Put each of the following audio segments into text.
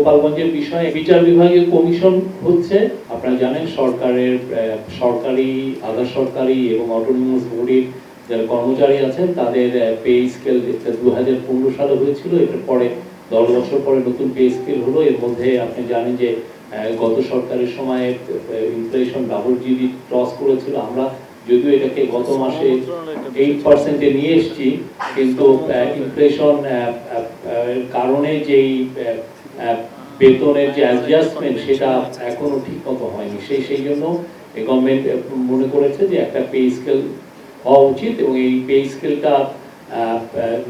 গোপালগঞ্জের বিষয়ে বিচার বিভাগীয় কমিশন হচ্ছে, আপনারা জানেন সরকারের সরকারি, আধা সরকারি এবং অটোনোমাস বডির যারা কর্মচারী আছেন তাদের পে স্কেল 2015 সালে হয়েছিল। এটার পরে 10 বছর পরে নতুন পে স্কেল হলো। এর মধ্যে আপনি জানেন যে গত সরকারের সময়ে ইনফ্লেশন ডাবল জিডি ক্রস করেছিল। আমরা যদিও এটাকে গত মাসে 8% নিয়ে এসেছি, কিন্তু ইনফ্লেশন কারণে যেই বেতনের যে অ্যাডজাস্টমেন্ট সেটা এখনো ঠিক মতো হয়নি। সেই জন্য গভর্নমেন্ট মনে করেছে যে একটা পে স্কেল হওয়া উচিত, এবং এই পে স্কেলটা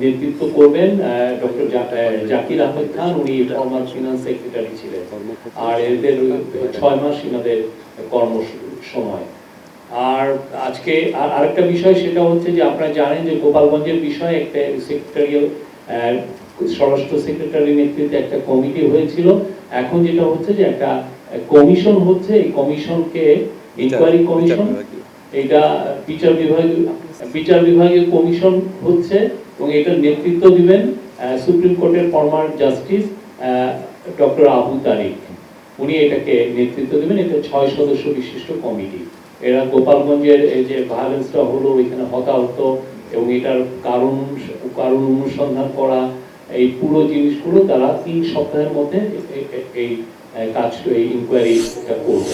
নেতৃত্ব করবেন ডক্টর জাকির আহমেদ খান। উনি ফর্মার ফিনান্স সেক্রেটারি ছিলেন, আর এদের 6 মাস এনাদের কর্ম সময়। আর আজকে আরেকটা বিষয় সেটা হচ্ছে যে আপনারা জানেন যে গোপালগঞ্জের বিষয়ে একটা সেক্রেটারিয়াল স্বরাষ্ট্র সেক্রেটারি নেতৃত্বে একটা কমিটি হয়েছিল। এখন যেটা হচ্ছে যে একটা কমিশন হচ্ছে, এই কমিশনকে ইনকোয়ারি কমিশন, এটা বিচার বিভাগীয় কমিশন হচ্ছে, এবং এটার নেতৃত্ব দিবেন সুপ্রিম কোর্টের ফর্মার জাস্টিস ডক্টর আবু তারিক। উনি এটাকে নেতৃত্ব দিবেন। এটা 6 সদস্য বিশিষ্ট কমিটি। এরা গোপালগঞ্জের এই যে ভায়োলেন্সটা হলো, এখানে হতাহত এবং এটার কারণ অনুসন্ধান করা, এই পুরো জিনিসগুলো তারা 3 সপ্তাহের মধ্যে এই কাজ, এই ইনকোয়ারি করবে।